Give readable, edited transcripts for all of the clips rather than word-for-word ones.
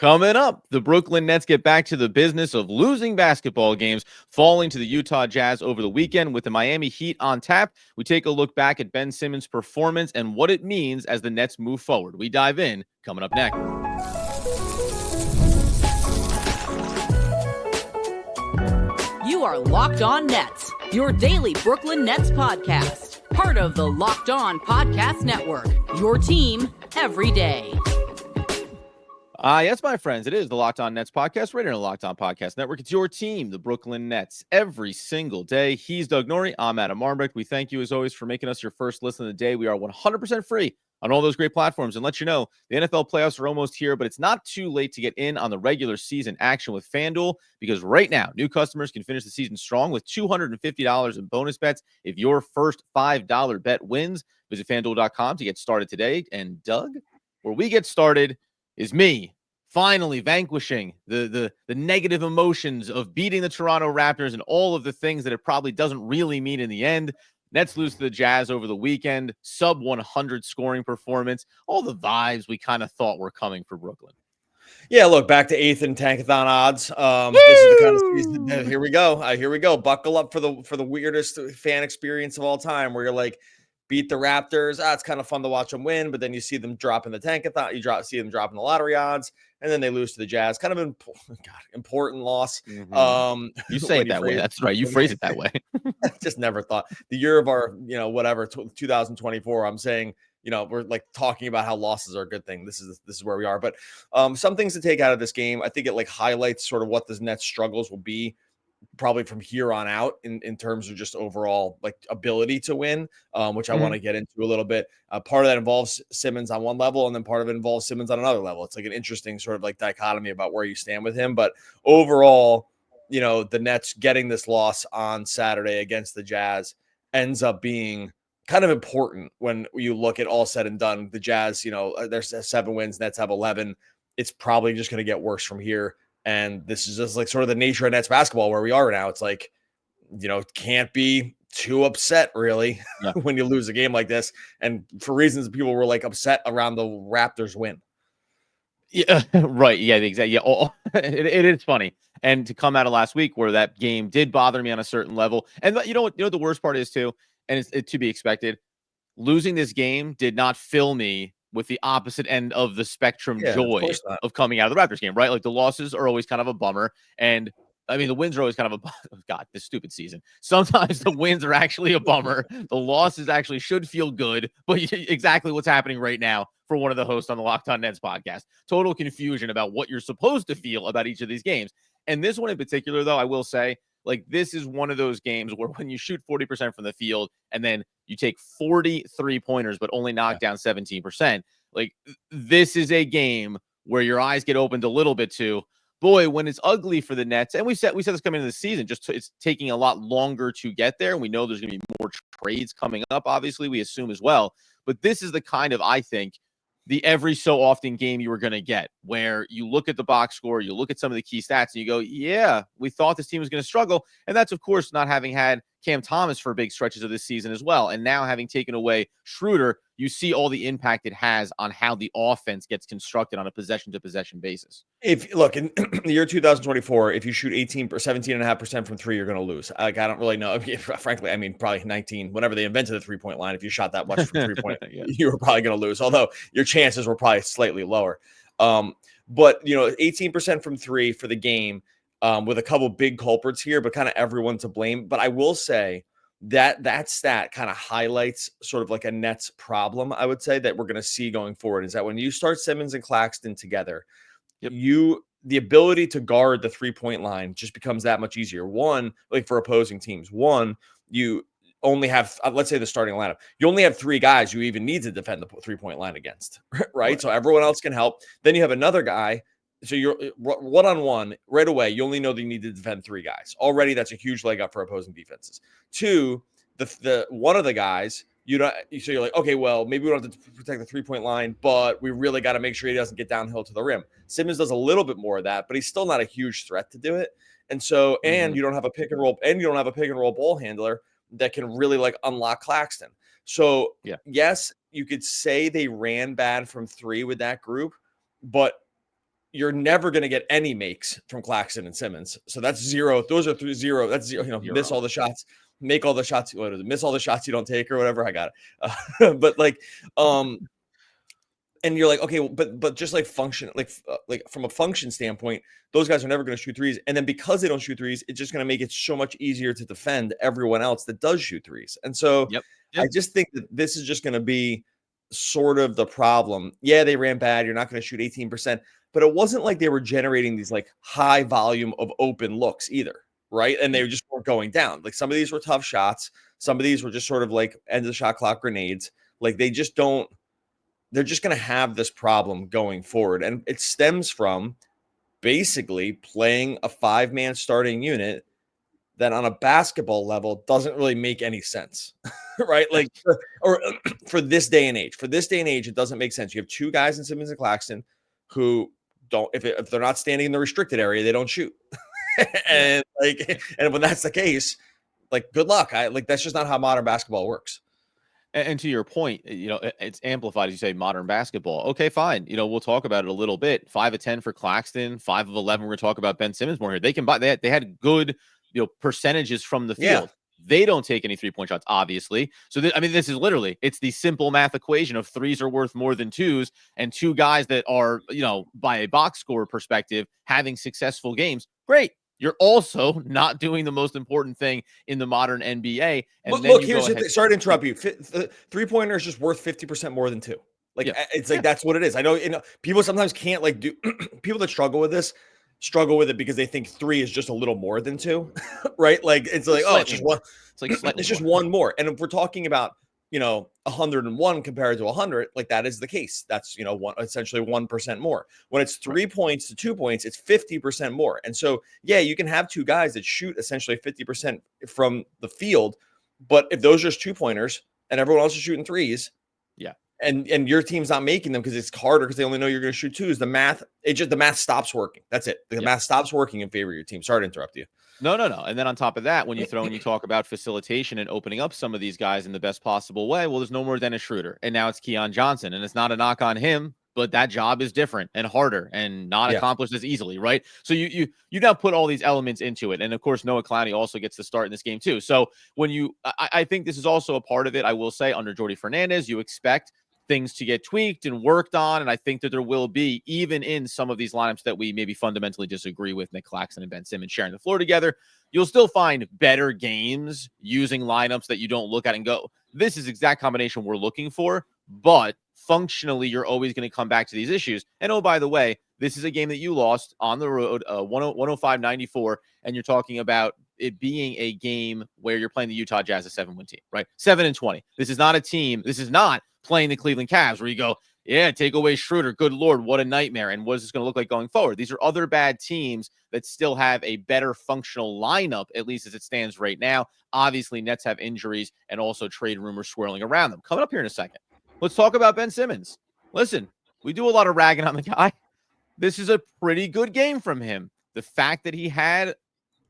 Coming up, the Brooklyn Nets get back to the business of losing basketball games, falling to the Utah Jazz over the weekend with the Miami Heat on tap. We take a look back at Ben Simmons' performance and what it means as the Nets move forward. We dive in, coming up next. You are Locked On Nets, your daily Brooklyn Nets podcast. Part of the Locked On Podcast Network, your team every day. Yes, my friends, it is the Locked On Nets podcast, right here on the Locked On Podcast Network. It's your team, the Brooklyn Nets, every single day. He's Doug Norrie. I'm Adam Armbrecht. We thank you, as always, for making us your first listen of the day. We are 100% free on all those great platforms. And let you know, the NFL playoffs are almost here, but it's not too late to get in on the regular season action with FanDuel, because right now, new customers can finish the season strong with $250 in bonus bets if your first $5 bet wins. Visit FanDuel.com to get started today. And Doug, where we get started is me finally vanquishing the negative emotions of beating the Toronto Raptors and all of the things that it probably doesn't really mean in the end. Nets lose to the Jazz over the weekend, sub 100 scoring performance, all the vibes we kind of thought were coming for Brooklyn. Yeah, look, back to 8th and tankathon odds. This is the kind of season. Here we go. Here we go. Buckle up for the weirdest fan experience of all time, where you're like, beat the Raptors. It's kind of fun to watch them win, but then you see them drop in the tankathon. See them drop in the lottery odds, and then they lose to the Jazz. Kind of important loss. Mm-hmm. You say it that way. That's right. You phrase it that way. Just never thought the year of our 2024. I'm saying, we're like talking about how losses are a good thing. This is where we are. But some things to take out of this game. I think it highlights sort of what the Nets struggles will be probably from here on out in terms of just overall ability to win, which I want to get into a little bit. Part of that involves Simmons on one level, and then part of it involves Simmons on another level. It's an interesting sort of dichotomy about where you stand with him. But overall, the Nets getting this loss on Saturday against the Jazz ends up being kind of important when you look at all said and done. The Jazz, there's 7 wins, Nets have 11. It's probably just going to get worse from here. And this is just sort of the nature of Nets basketball where we are now. It's can't be too upset really when you lose a game like this. And for reasons people were upset around the Raptors win. Yeah, right. Yeah, exactly. Yeah, it is funny. And to come out of last week where that game did bother me on a certain level. And you know what the worst part is too, and it's to be expected, losing this game did not fill me with the opposite end of the spectrum joy of coming out of the Raptors game, right? The losses are always kind of a bummer. And I mean, the wins are always kind of God, this stupid season. Sometimes the wins are actually a bummer. The losses actually should feel good, but exactly what's happening right now for one of the hosts on the Locked On Nets podcast. Total confusion about what you're supposed to feel about each of these games. And this one in particular, though, I will say, this is one of those games where when you shoot 40% from the field and then you take 43 pointers, but only knock down 17%, this is a game where your eyes get opened a little bit to, boy, when it's ugly for the Nets. And we said this coming into the season, it's taking a lot longer to get there. And we know there's going to be more trades coming up, obviously, we assume as well. But this is the kind of, I think, the every so often game you were going to get, where you look at the box score, you look at some of the key stats, and you go, yeah, we thought this team was going to struggle. And that's, of course, not having had Cam Thomas for big stretches of this season as well. And now having taken away Schroder, you see all the impact it has on how the offense gets constructed on a possession-to-possession basis. If look, in the year 2024, if you shoot 17.5% from three, you're going to lose. I don't really know. Frankly, I mean, probably 19. Whenever they invented the three-point line, if you shot that much from three-point, you were probably going to lose. Although your chances were probably slightly lower. But 18% from three for the game, with a couple big culprits here, but kind of everyone to blame. But I will say that stat kind of highlights sort of a Nets problem, I would say, that we're going to see going forward, is that when you start Simmons and Claxton together, the ability to guard the 3-point line just becomes that much easier. One, for opposing teams. One, you only have, let's say the starting lineup, you only have 3 guys you even need to defend the 3-point line against, right? So everyone else can help. Then you have another guy. So you're one-on-one right away. You only know that you need to defend 3 guys. Already, that's a huge leg up for opposing defenses. 2, the one of the guys, so you're like, okay, well, maybe we don't have to protect the 3-point line, but we really got to make sure he doesn't get downhill to the rim. Simmons does a little bit more of that, but he's still not a huge threat to do it. And so, and you don't have a pick and roll, ball handler that can really unlock Claxton. So yes, you could say they ran bad from 3 with that group, but you're never going to get any makes from Claxton and Simmons. So that's zero. Those are 0. That's zero. Miss all the shots, make all the shots. What is it? Miss all the shots you don't take or whatever. I got it. But like, and you're like, okay, but just like function, like from a function standpoint, those guys are never going to shoot threes. And then because they don't shoot threes, it's just going to make it so much easier to defend everyone else that does shoot threes. And so I just think that this is just going to be sort of the problem. Yeah, they ran bad. You're not going to shoot 18%, but it wasn't like they were generating these like high volume of open looks either. Right. And they just weren't going down. Like some of these were tough shots. Some of these were just sort of like end of the shot clock grenades. Like they're just going to have this problem going forward. And it stems from basically playing a 5-man starting unit that on a basketball level doesn't really make any sense, right? Like, or for this day and age, it doesn't make sense. You have 2 guys in Simmons and Claxton who don't, if they're not standing in the restricted area, they don't shoot. And when that's the case, like, good luck. That's just not how modern basketball works. And to your point, it's amplified as you say, modern basketball. Okay, fine. We'll talk about it a little bit. 5 of 10 for Claxton, 5 of 11. We're going to talk about Ben Simmons more here. They can buy. They had good, percentages from the field. Yeah. They don't take any 3-point shots, obviously. So this is literally, it's the simple math equation of 3s are worth more than 2s, and 2 guys that are, by a box score perspective, having successful games. Great. You're also not doing the most important thing in the modern NBA. And look, here's the thing. Sorry to interrupt you. 3-pointer is just worth 50% more than 2. It's like that's what it is. I know, people sometimes can't do people that struggle with it because they think 3 is just a little more than 2, right? Like it's like, oh, it's just one. It's like it's just one more. And if we're talking about 101 compared to 100, like that is the case. That's essentially 1% more. When it's 3 points to 2 points, it's 50% more. And so you can have 2 guys that shoot essentially 50% from the field, but if those are just 2-pointers and everyone else is shooting 3s, and your team's not making them because it's harder because they only know you're going to shoot 2s, the math stops working. That's it. The math stops working in favor of your team. Sorry to interrupt you. No. And then on top of that, when you talk about facilitation and opening up some of these guys in the best possible way, well, there's no more Dennis Schroder. And now it's Keon Johnson. And it's not a knock on him, but that job is different and harder and not accomplished as easily, right? So you now put all these elements into it. And of course, Noah Clowney also gets to start in this game too. So I think this is also a part of it. I will say under Jordi Fernandez, you expect things to get tweaked and worked on. And I think that there will be, even in some of these lineups that we maybe fundamentally disagree with, Nick Claxton and Ben Simmons sharing the floor together, you'll still find better games using lineups that you don't look at and go, this is exact combination we're looking for. But functionally, you're always going to come back to these issues. And oh, by the way, this is a game that you lost on the road, 105-94, and you're talking about it being a game where you're playing the Utah Jazz, a 7-win team, right? 7-20. This is not a team. This is not playing the Cleveland Cavs where you go, take away Schroeder. Good Lord, what a nightmare. And what is this going to look like going forward? These are other bad teams that still have a better functional lineup, at least as it stands right now. Obviously, Nets have injuries and also trade rumors swirling around them. Coming up here in a second, let's talk about Ben Simmons. Listen, we do a lot of ragging on the guy. This is a pretty good game from him. The fact that he had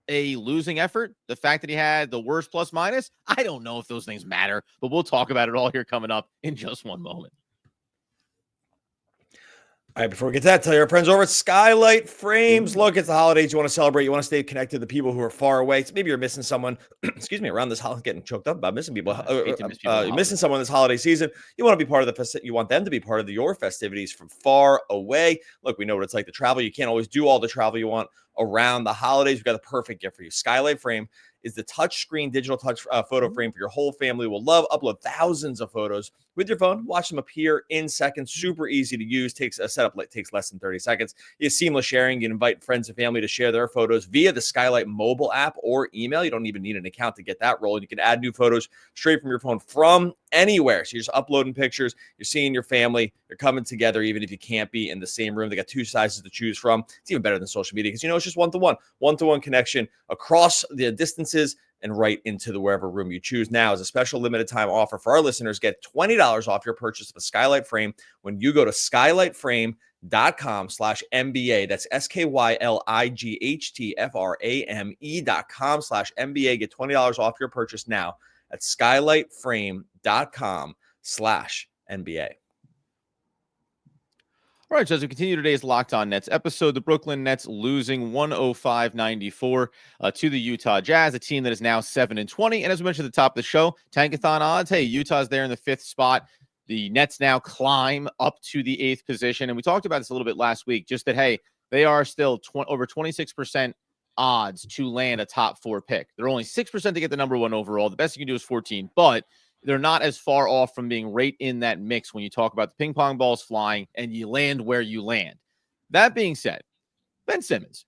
a losing effort, the fact that he had the worst plus minus, I don't know if those things matter, but we'll talk about it all here coming up in just one moment. All right, before we get to that, tell your friends over at Skylight Frames. Look, it's the holidays. You want to celebrate. You want to stay connected to the people who are far away. So maybe you're missing someone, excuse me, around this holiday, getting choked up about missing people. You're missing someone this holiday season. You want to be part of you want them to be part of your festivities from far away. Look, we know what it's like to travel. You can't always do all the travel you want around the holidays. We've got the perfect gift for you. Skylight Frame is the touchscreen digital touch photo frame for your whole family. Will love. Upload thousands of photos with your phone. Watch them appear in seconds. Super easy to use. Takes less than 30 seconds. It's seamless sharing. You can invite friends and family to share their photos via the Skylight mobile app or email. You don't even need an account to get that rolling. You can add new photos straight from your phone from anywhere. So you're just uploading pictures. You're seeing your family. You're coming together even if you can't be in the same room. They got 2 sizes to choose from. It's even better than social media because, it's just one-to-one connection across the distances and right into the wherever room you choose. Now, as a special limited time offer for our listeners, get $20 off your purchase of a Skylight Frame when you go to skylightframe.com/MBA. That's SKYLIGHTFRAME.com/MBA. Get $20 off your purchase now at skylightframe.com/NBA. All right, so as we continue today's Locked On Nets episode, the Brooklyn Nets losing 105-94 to the Utah Jazz, a team that is now 7-20. And as we mentioned at the top of the show, Tankathon odds, hey, Utah's there in the 5th spot. The Nets now climb up to the 8th position. And we talked about this a little bit last week, just that, hey, they are still over 26% odds to land a top 4 pick. They're only 6% to get the number 1 overall. The best you can do is 14, but they're not as far off from being right in that mix when you talk about the ping pong balls flying and you land where you land. That being said, Ben Simmons,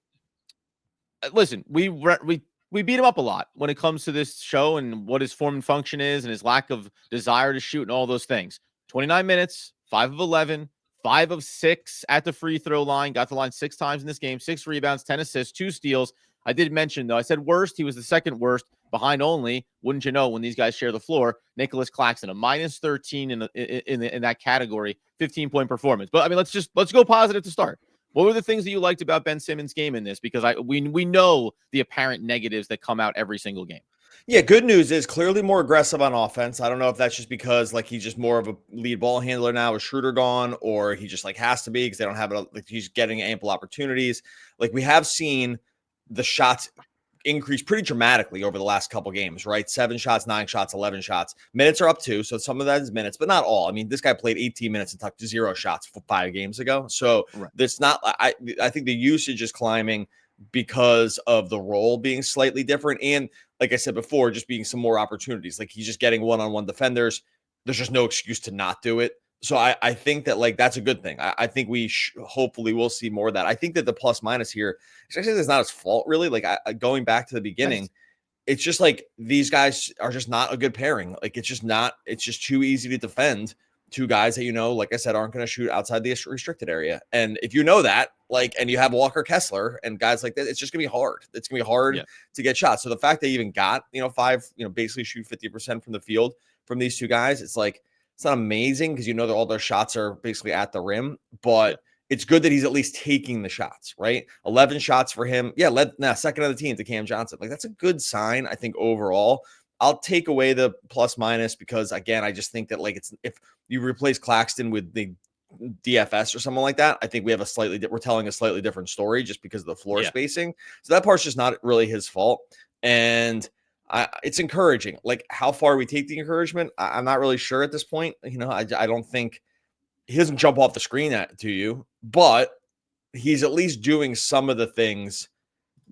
listen, we beat him up a lot when it comes to this show and what his form and function is and his lack of desire to shoot and all those things. 29 minutes, 5 of 11, 5 of 6 at the free throw line, got the line 6 times in this game, 6 rebounds, 10 assists, 2 steals. I did mention, though, I said worst. He was the second worst, behind only, wouldn't you know, when these guys share the floor, Nicholas Claxton, a minus 13 in that category, 15-point performance. But I mean, let's go positive to start. What were the things that you liked about Ben Simmons' game in this? Because we know the apparent negatives that come out every single game. Yeah, good news is clearly more aggressive on offense. I don't know if that's just because like he's just more of a lead ball handler now with Schroder gone, or he just like has to be because they don't have it. Like he's getting ample opportunities. Like we have seen the shots increase pretty dramatically over the last couple games, right? 7 shots, 9 shots, 11 shots. Minutes are up too, so some of that is minutes, but not all. I mean, this guy played 18 minutes and took 0 shots 5 games ago. So That's not. I think the usage is climbing because of the role being slightly different, and like I said before, just being some more opportunities. Like he's just getting one-on-one defenders. There's just no excuse to not do it. So I think that like that's a good thing. I think we hopefully we'll see more of that. I think that the plus minus here, especially it's not his fault really. Like going back to the beginning, it's just like these guys are just not a good pairing. Like it's just too easy to defend 2 guys that, like I said, aren't going to shoot outside the restricted area. And if you know that, like, and you have Walker Kessler and guys like that, it's just gonna be hard. It's gonna be hard to get shots. So the fact they even got, 5, basically shoot 50% from the field from these 2 guys, it's like, it's not amazing because that all their shots are basically at the rim, but it's good that he's at least taking the shots, right? 11 shots for him. Yeah, second of the team to Cam Johnson. Like that's a good sign, I think, overall. I'll take away the plus minus because again, I just think that like if you replace Claxton with the DFS or something like that, I think we're telling a slightly different story just because of the floor spacing. So that part's just not really his fault. And it's encouraging. Like how far we take the encouragement, I'm not really sure at this point. I don't think he doesn't jump off the screen to you, but he's at least doing some of the things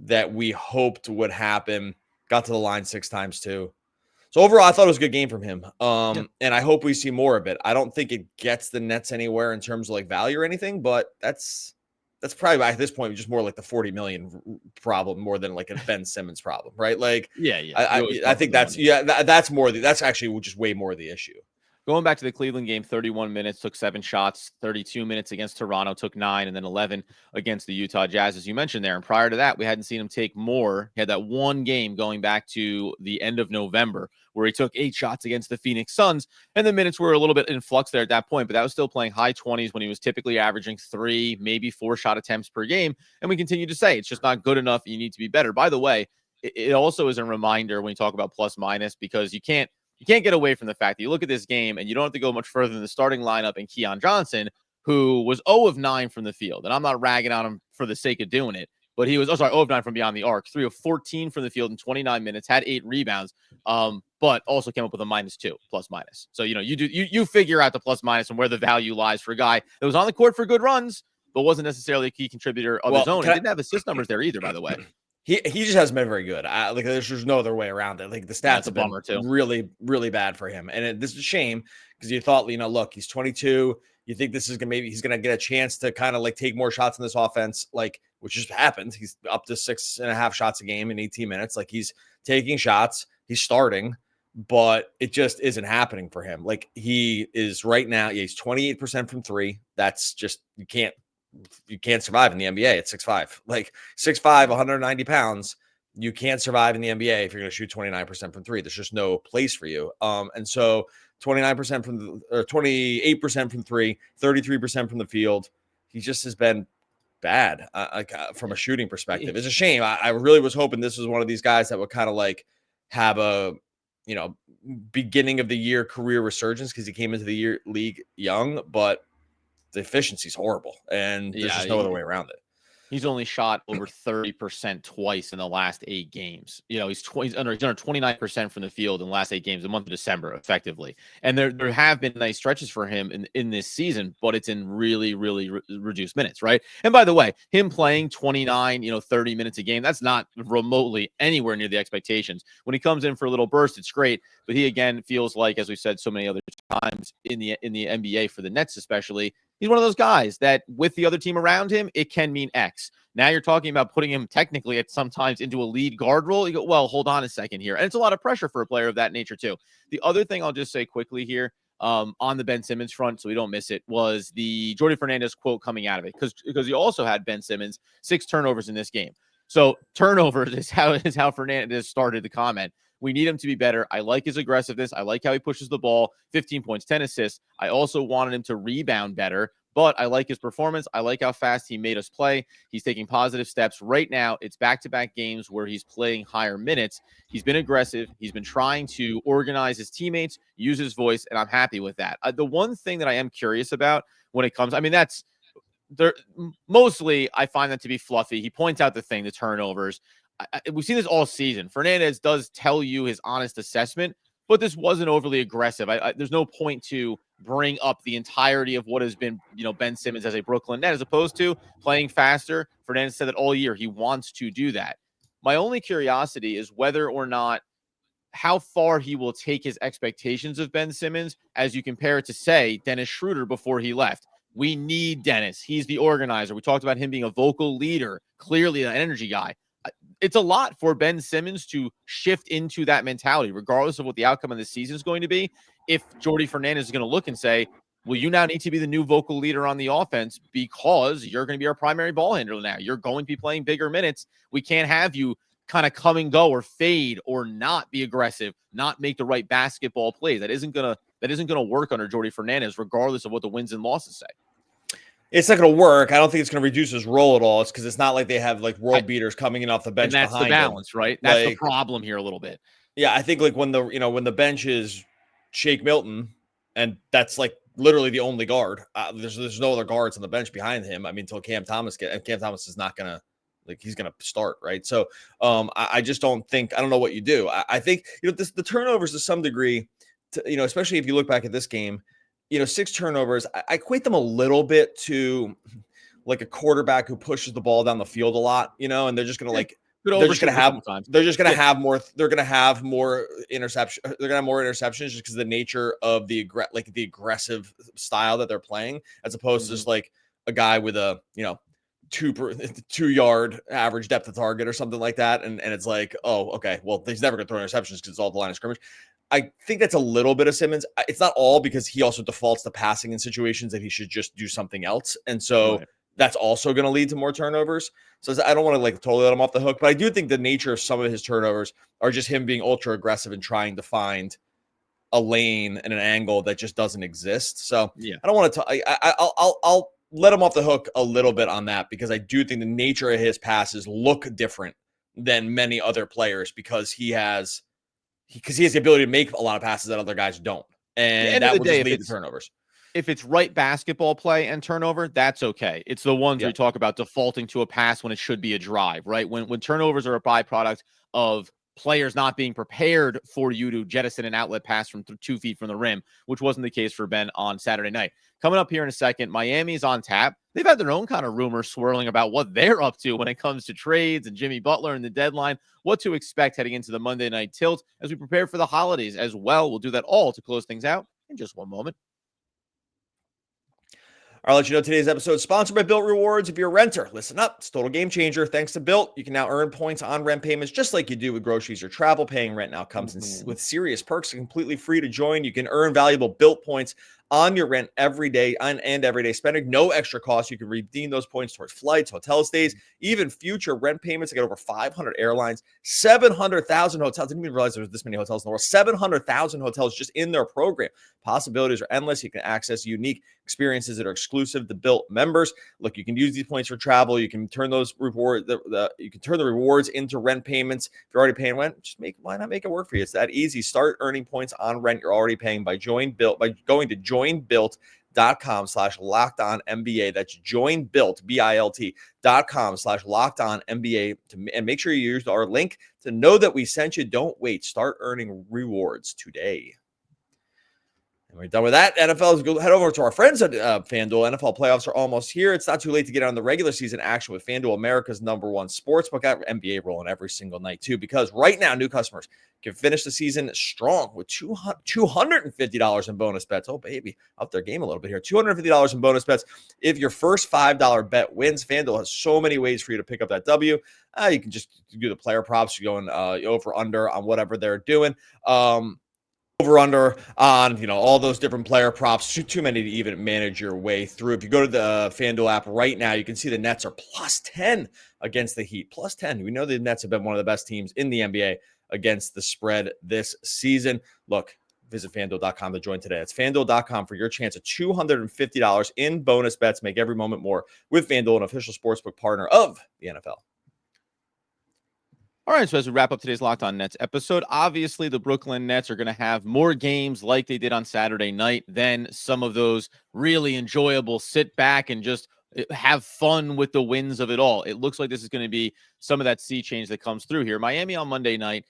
that we hoped would happen. Got to the line 6 times too. So overall, I thought it was a good game from him. And I hope we see more of it. I don't think it gets the Nets anywhere in terms of like value or anything, but that's probably at this point just more like the 40 million problem more than like a Ben Simmons problem, right? Like, I think that's actually just way more the issue. Going back to the Cleveland game, 31 minutes, took 7 shots, 32 minutes against Toronto, took 9, and then 11 against the Utah Jazz, as you mentioned there. And prior to that, we hadn't seen him take more. He had that one game going back to the end of November where he took 8 shots against the Phoenix Suns, and the minutes were a little bit in flux there at that point, but that was still playing high 20s when he was typically averaging 3, maybe 4 shot attempts per game. And we continue to say it's just not good enough. You need to be better. By the way, it also is a reminder when you talk about plus minus, because you can't get away from the fact that you look at this game and you don't have to go much further than the starting lineup and Keon Johnson, who was 0 of 9 from the field. And I'm not ragging on him for the sake of doing it, but he was 0 of 9 from beyond the arc, 3 of 14 from the field in 29 minutes, had 8 rebounds, but also came up with a -2 plus minus. So, you figure out the plus minus and where the value lies for a guy that was on the court for good runs, but wasn't necessarily a key contributor of his own. He didn't have assist numbers there either, by the way. He just hasn't been very good. There's just no other way around it. Like the stats have been really, really bad for him. And this is a shame because you thought, look, he's 22. You think this is he's going to get a chance to kind of like take more shots in this offense, like which just happened. He's up to 6.5 shots a game in 18 minutes. Like he's taking shots, he's starting, but it just isn't happening for him. Like he is right now. Yeah, he's 28% from 3. That's just, you can't survive in the NBA at 6'5", like 6'5", 190 pounds. You can't survive in the NBA if you're going to shoot 29% from 3. There's just no place for you. And so 29% or 28% from 3, 33% from the field. He just has been bad from a shooting perspective. It's a shame. I really was hoping this was one of these guys that would kind of like have a, beginning of the year career resurgence because he came into the league young, but the efficiency is horrible, and there's just no other way around it. He's only shot over 30% twice in the last 8 games. He's under 29% from the field in the last 8 games, the month of December, effectively. And there have been nice stretches for him in this season, but it's in really, really reduced minutes, right? And by the way, him playing 29, 30 minutes a game, that's not remotely anywhere near the expectations. When he comes in for a little burst, it's great. But he, again, feels like, as we said so many other times in the NBA for the Nets especially, he's one of those guys that with the other team around him, it can mean X. Now you're talking about putting him technically at sometimes into a lead guard role. You go, well, hold on a second here. And it's a lot of pressure for a player of that nature too. The other thing I'll just say quickly here on the Ben Simmons front, so we don't miss it, was the Jordi Fernandez quote coming out of it. Because you also had Ben Simmons, 6 turnovers in this game. So turnovers is how Fernandez started the comment. We need him to be better. I like his aggressiveness. I like how he pushes the ball. 15 points, 10 assists. I also wanted him to rebound better, but I like his performance. I like how fast he made us play. He's taking positive steps. Right now, it's back-to-back games where he's playing higher minutes. He's been aggressive. He's been trying to organize his teammates, use his voice, and I'm happy with that. The one thing that I am curious about when it comes, that's there. Mostly, I find that to be fluffy. He points out the turnovers. We've seen this all season. Fernandez does tell you his honest assessment, but this wasn't overly aggressive. There's no point to bring up the entirety of what has been, Ben Simmons as a Brooklyn Net, as opposed to playing faster. Fernandez said that all year he wants to do that. My only curiosity is whether or not how far he will take his expectations of Ben Simmons as you compare it to, say, Dennis Schroder before he left. We need Dennis. He's the organizer. We talked about him being a vocal leader, clearly an energy guy. It's a lot for Ben Simmons to shift into that mentality, regardless of what the outcome of the season is going to be. If Jordi Fernandez is going to look and say, well, you now need to be the new vocal leader on the offense because you're going to be our primary ball handler now. You're going to be playing bigger minutes. We can't have you kind of come and go or fade or not be aggressive, not make the right basketball plays. That isn't going to work under Jordi Fernandez, regardless of what the wins and losses say. It's not going to work. I don't think it's going to reduce his role at all. It's because it's not like they have world beaters coming in off the bench. And that's behind the balance, him. Right? That's the problem here a little bit. Yeah, I think when the bench is Shake Milton, and that's literally the only guard. There's no other guards on the bench behind him. Until Cam Thomas Cam Thomas is not going to he's going to start, right? So I just don't think. I don't know what you do. I think the turnovers to some degree, especially if you look back at this game. 6 turnovers, I equate them a little bit to a quarterback who pushes the ball down the field a lot, and they're just going to they're just going to have more interception. They're going to have more interceptions just because of the nature of the aggressive style that they're playing, as opposed to just a guy with a 2-yard average depth of target or something like that. And it's oh, okay, well, he's never going to throw interceptions because it's all the line of scrimmage. I think that's a little bit of Simmons. It's not all, because he also defaults to passing in situations that he should just do something else. And so that's also going to lead to more turnovers. So I don't want to totally let him off the hook, but I do think the nature of some of his turnovers are just him being ultra aggressive and trying to find a lane and an angle that just doesn't exist. So I don't want to, I'll let him off the hook a little bit on that, because I do think the nature of his passes look different than many other players because he has the ability to make a lot of passes that other guys don't. And that will just lead to turnovers. If it's right basketball play and turnover, that's okay. It's the ones we talk about defaulting to a pass when it should be a drive, right? When turnovers are a byproduct of players not being prepared for you to jettison an outlet pass from 2 feet from the rim, which wasn't the case for Ben on Saturday night. Coming up here in a second, Miami's on tap. They've had their own kind of rumors swirling about what they're up to when it comes to trades and Jimmy Butler and the deadline, what to expect heading into the Monday night tilt as we prepare for the holidays as well. We'll do that all to close things out in just one moment. I'll let you know today's episode is sponsored by Built Rewards. If you're a renter, listen up. It's a total game changer. Thanks to Built, you can now earn points on rent payments just like you do with groceries or travel. Paying rent now comes with serious perks. Completely free to join. You can earn valuable Built points on your rent every day and everyday spending. No extra cost. You can redeem those points towards flights, hotel stays, even future rent payments. I got over 500 airlines, 700,000 hotels. I didn't even realize there was this many hotels in the world. 700,000 hotels just in their program. Possibilities are endless. You can access unique experiences that are exclusive to Built members. Look, you can use these points for travel. You can turn those you can turn the rewards into rent payments. If you're already paying rent, why not make it work for you? It's that easy. Start earning points on rent you're already paying by going to joinbuilt.com joinbuilt.com/LockedOnNBA. That's joinbuilt, BILT.com/LockedOnNBA. And make sure you use our link to know that we sent you. Don't wait. Start earning rewards today. And we're done with that. NFL, go head over to our friends at FanDuel. NFL playoffs are almost here. It's not too late to get on the regular season action with FanDuel, America's #1 sportsbook. Got NBA rolling every single night, too, because right now, new customers can finish the season strong with $250 in bonus bets. Oh, baby, up their game a little bit here. $250 in bonus bets. If your first $5 bet wins, FanDuel has so many ways for you to pick up that W. You can just do the player props. You're going over, under on whatever they're doing. Over under on all those different player props. Too many to even manage your way through. If you go to the FanDuel app right now, you can see the Nets are +10 against the Heat. +10. We know the Nets have been one of the best teams in the NBA against the spread this season. Look, visit FanDuel.com to join today. It's FanDuel.com for your chance of $250 in bonus bets. Make every moment more with FanDuel, an official sportsbook partner of the NFL. All right, so as we wrap up today's Locked On Nets episode, obviously the Brooklyn Nets are going to have more games like they did on Saturday night than some of those really enjoyable sit back and just have fun with the wins of it all. It looks like this is going to be some of that sea change that comes through here. Miami on Monday night.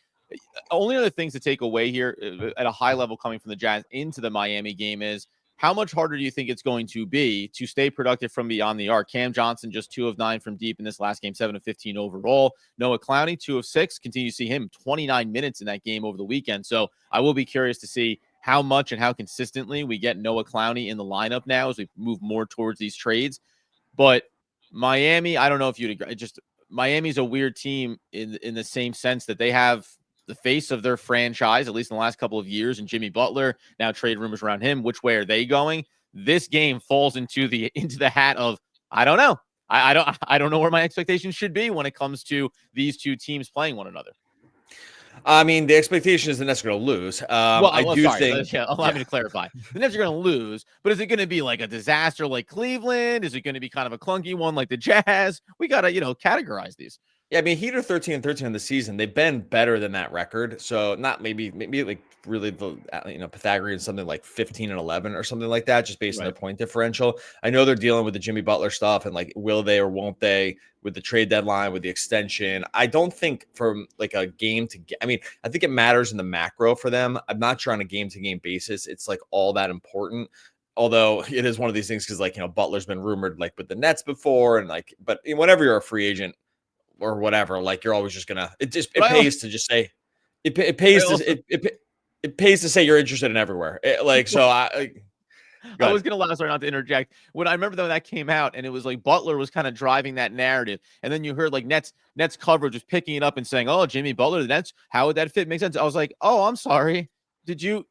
Only other things to take away here at a high level coming from the Jazz into the Miami game is how much harder do you think it's going to be to stay productive from beyond the arc? Cam Johnson, just 2 of 9 from deep in this last game, 7 of 15 overall. Noah Clowney, 2 of 6. Continue to see him 29 minutes in that game over the weekend. So I will be curious to see how much and how consistently we get Noah Clowney in the lineup now as we move more towards these trades. But Miami, I don't know if you'd agree. Miami's a weird team in the same sense that they have the face of their franchise, at least in the last couple of years, and Jimmy Butler. Now trade rumors around him. Which way are they going? This game falls into the hat of I don't know. I don't know where my expectations should be when it comes to these two teams playing one another. I mean, the expectation is the Nets are going to lose. Allow me to clarify. The Nets are going to lose, but is it going to be like a disaster like Cleveland? Is it going to be kind of a clunky one like the Jazz? We got to, categorize these. Yeah, I mean, Heat are 13-13 in the season. They've been better than that record. So not maybe like really the Pythagorean something like 15-11 or something like that, just based on their point differential. I know they're dealing with the Jimmy Butler stuff and like will they or won't they with the trade deadline, with the extension. I don't think from like a game to I mean, I think it matters in the macro for them. I'm not sure on a game-to-game basis it's like all that important. Although it is one of these things because Butler's been rumored like with the Nets before and but whenever you're a free agent or whatever, like you're always just gonna it pays to just say it pays to say you're interested in everywhere. I was gonna sorry not to interject. When I remember when that came out and it was like Butler was kind of driving that narrative, and then you heard like Nets coverage was picking it up and saying, "Oh, Jimmy Butler, the Nets, how would that fit? Make sense?" I was like, "Oh, I'm sorry. Did you?"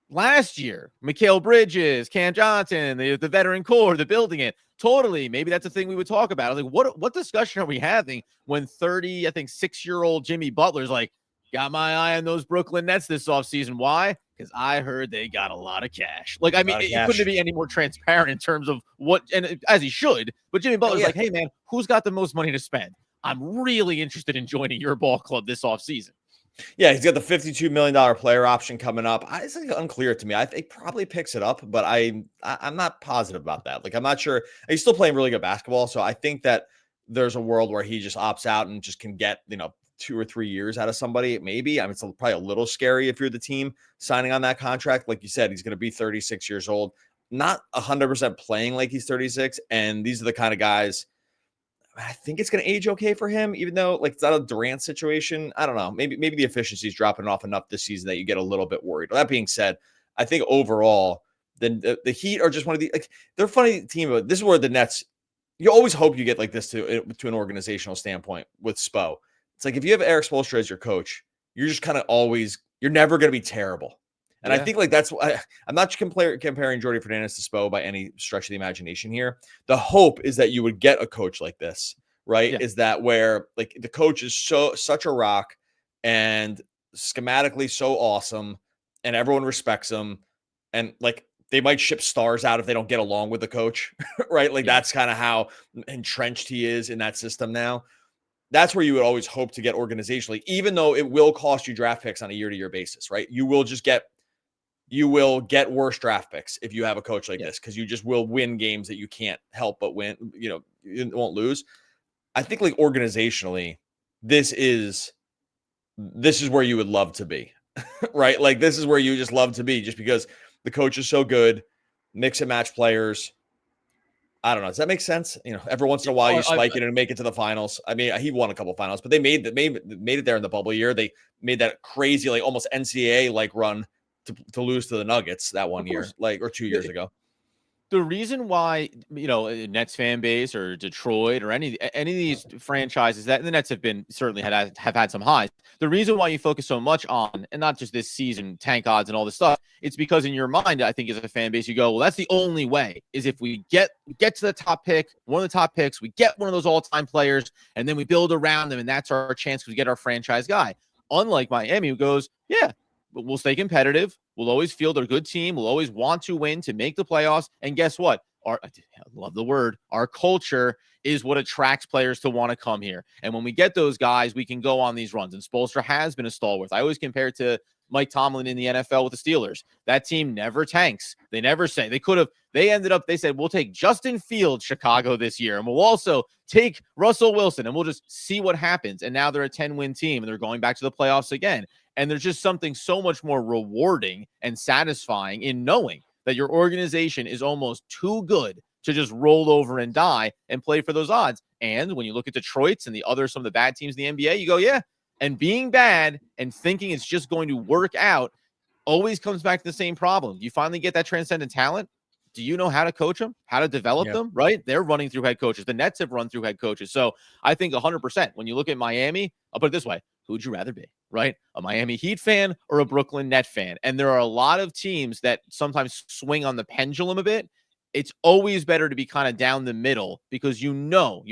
Last year, Mikal Bridges, Cam Johnson, the veteran core, the building it. Totally. Maybe that's a thing we would talk about. I was like, what discussion are we having when 6-year-old Jimmy Butler's like, got my eye on those Brooklyn Nets this offseason. Why? Because I heard they got a lot of cash. Like, I mean, it couldn't be any more transparent in terms of what, and as he should, but Jimmy Butler's like, hey, man, who's got the most money to spend? I'm really interested in joining your ball club this offseason. Yeah, he's got the $52 million player option coming up. It's unclear to me. I think he probably picks it up, but I'm not positive about that. Like, I'm not sure. He's still playing really good basketball, so I think that there's a world where he just opts out and just can get 2 or 3 years out of somebody. Maybe. I mean, it's probably a little scary if you're the team signing on that contract. Like you said, he's going to be 36 years old, not 100% playing like he's 36, and these are the kind of guys. I think it's going to age okay for him, even though it's not a Durant situation. I don't know. Maybe the efficiency is dropping off enough this season that you get a little bit worried. That being said, I think overall, the Heat are just one of the they're a funny team. But this is where the Nets. You always hope you get like this to an organizational standpoint with Spo. It's like if you have Eric Spoelstra as your coach, you're just kind of you're never going to be terrible. And I think that's why I'm not comparing Jordi Fernandez to Spo by any stretch of the imagination here. The hope is that you would get a coach like this, right? Yeah. Is that where the coach is such a rock and schematically so awesome and everyone respects him. And they might ship stars out if they don't get along with the coach, right? That's kind of how entrenched he is in that system now. That's where you would always hope to get organizationally, even though it will cost you draft picks on a year-to-year basis, right? You will just get you will get worse draft picks if you have a coach like this, because you just will win games that you can't help but win. You won't lose. I think like organizationally, this is where you would love to be, right? Like this is where you just love to be, just because the coach is so good, mix and match players. I don't know. Does that make sense? Every once in a while you spike it and make it to the finals. I mean, he won a couple finals, but they made it there in the bubble year. They made that crazy, like almost NCAA like run to lose to the Nuggets that one year, or 2 years ago. The reason why, Nets fan base or Detroit or any of these franchises that the Nets have been certainly have had some highs. The reason why you focus so much on, and not just this season, tank odds and all this stuff, it's because in your mind, I think as a fan base, you go, well, that's the only way is if we get to the top pick, one of the top picks, we get one of those all-time players, and then we build around them, and that's our chance because we get our franchise guy. Unlike Miami, who goes, yeah, but we'll stay competitive. We'll always field a good team. We'll always want to win to make the playoffs. And guess what? I love the word. Our culture is what attracts players to want to come here. And when we get those guys, we can go on these runs. And Spoelstra has been a stalwart. I always compare it to Mike Tomlin in the NFL with the Steelers. That team never tanks. They never say they said, we'll take Justin Fields, Chicago, this year. And we'll also take Russell Wilson, and we'll just see what happens. And now they're a 10-win team, and they're going back to the playoffs again. And there's just something so much more rewarding and satisfying in knowing that your organization is almost too good to just roll over and die and play for those odds. And when you look at Detroit's and some of the bad teams in the NBA, you go, yeah. And being bad and thinking it's just going to work out always comes back to the same problem. You finally get that transcendent talent. Do you know how to coach them, how to develop them, right? They're running through head coaches. The Nets have run through head coaches. So I think 100%, when you look at Miami, I'll put it this way. Who'd you rather be, right? A Miami Heat fan or a Brooklyn Net fan? And there are a lot of teams that sometimes swing on the pendulum a bit. It's always better to be kind of down the middle because you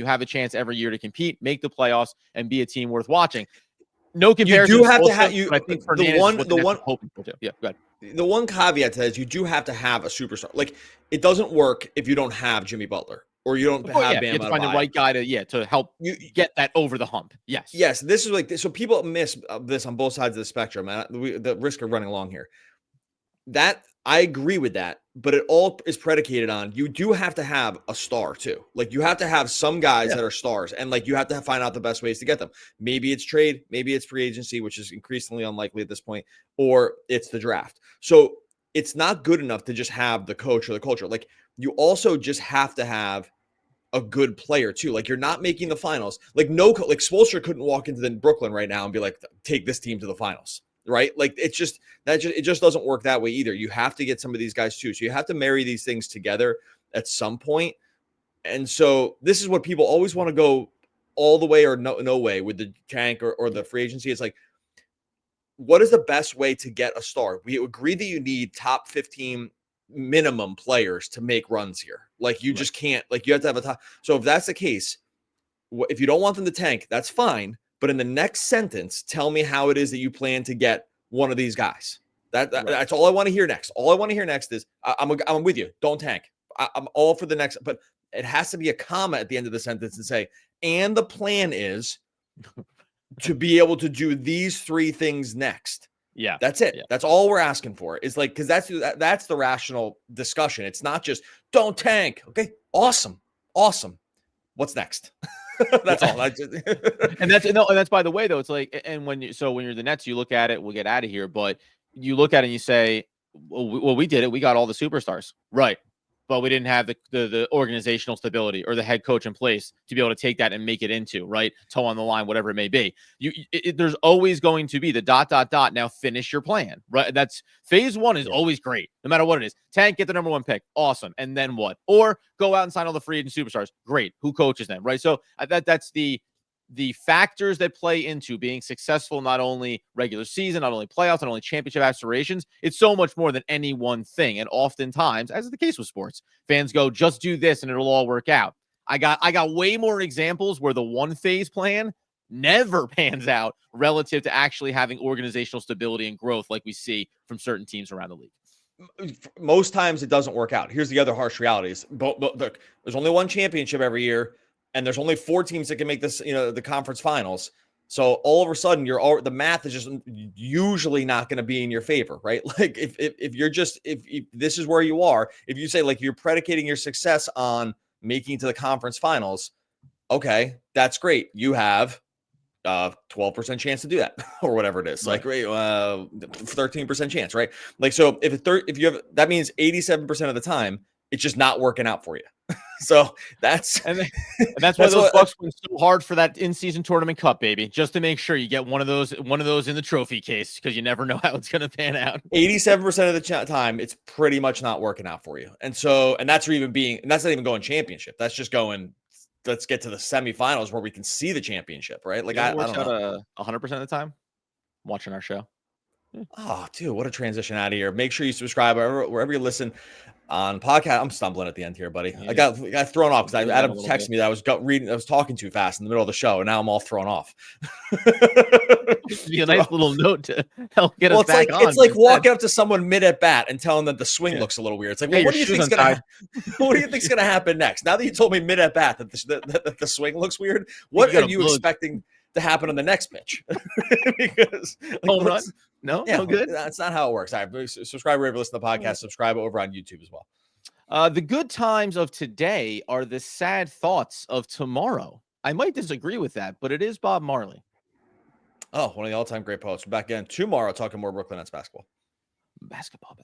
have a chance every year to compete, make the playoffs, and be a team worth watching. No comparison. You do have to have I think the one hoping for too. Yeah, go ahead. The one caveat to that is you do have to have a superstar. Like it doesn't work if you don't have Jimmy Butler or you don't have Bam. You have to find the right guy to help you get that over the hump. Yes. This is like this. So people miss this on both sides of the spectrum. And the risk of running along here. That I agree with that, but it all is predicated on you do have to have a star too. Like you have to have some guys that are stars, and like you have to find out the best ways to get them. Maybe it's trade, maybe it's free agency, which is increasingly unlikely at this point, or it's the draft. So it's not good enough to just have the coach or the culture. Like you also just have to have a good player too. Like you're not making the finals. Like Spoelstra couldn't walk into Brooklyn right now and be like, take this team to the finals. Right? Like it just doesn't work that way either. You have to get some of these guys too. So you have to marry these things together at some point. And so this is what people always want to go all the way or no way with the tank or the free agency. It's like, what is the best way to get a star? We agree that you need top 15 minimum players to make runs here. Like you just can't, like you have to have a top. So if that's the case, if you don't want them to tank, that's fine. But in the next sentence, tell me how it is that you plan to get one of these guys. That's all I want to hear next. All I want to hear next is I'm with you. Don't tank. I'm all for the next, but it has to be a comma at the end of the sentence and say, and the plan is to be able to do these three things next. Yeah. That's it. Yeah. That's all we're asking for. Is like, because that's the rational discussion. It's not just don't tank. Okay. Awesome. What's next? That's all. And that's by the way, though, it's like, and when you're the Nets, you look at it, we'll get out of here, but you look at it and you say, well, we did it. We got all the superstars. Right. But we didn't have the organizational stability or the head coach in place to be able to take that and make it into, right, toe on the line, whatever it may be. There's always going to be the ... Now finish your plan, right? That's phase one is always great, no matter what it is. Tank, get the number one pick, awesome, and then what? Or go out and sign all the free agent superstars, great. Who coaches them, right? So that's the factors that play into being successful, not only regular season, not only playoffs, not only championship aspirations. It's so much more than any one thing. And oftentimes, as is the case with sports, fans go, just do this and it'll all work out. I got way more examples where the one phase plan never pans out relative to actually having organizational stability and growth like we see from certain teams around the league. Most times it doesn't work out. Here's the other harsh reality is, look, there's only one championship every year. And there's only 4 teams that can make this, the conference finals. So all of a sudden, the math is just usually not going to be in your favor, right? Like if you're just if this is where you are, if you say like you're predicating your success on making it to the conference finals, okay, that's great. You have 12% chance to do that or whatever it is, like 13% chance, right? Like, so if you have, that means 87% of the time it's just not working out for you. So that's that's why those Bucks went so hard for that in-season tournament cup, baby, just to make sure you get one of those in the trophy case, because you never know how it's going to pan out. 87% of the time it's pretty much not working out for you. And that's not even going championship. That's just going, let's get to the semifinals where we can see the championship, right? Like, I don't know. 100% of the time watching our show. Oh, dude, what a transition out of here. Make sure you subscribe wherever you listen on podcast. I'm stumbling at the end here, buddy. Yeah. I got thrown off because Adam texted me that I was talking too fast in the middle of the show, and now I'm all thrown off. It'd be a nice little note to help get us back on. It's like walking up to someone mid at bat and telling them the swing looks a little weird. It's like, well, what do you think's gonna happen next? Now that you told me mid at bat that the swing looks weird, what are you expecting to happen on the next pitch? Because home run? No, no good. That's not how it works. All right, subscribe wherever you listen to the podcast. Subscribe over on YouTube as well. The good times of today are the sad thoughts of tomorrow. I might disagree with that, but it is Bob Marley. Oh, one of the all-time great poets. We're back again tomorrow talking more Brooklyn Nets basketball. Basketball.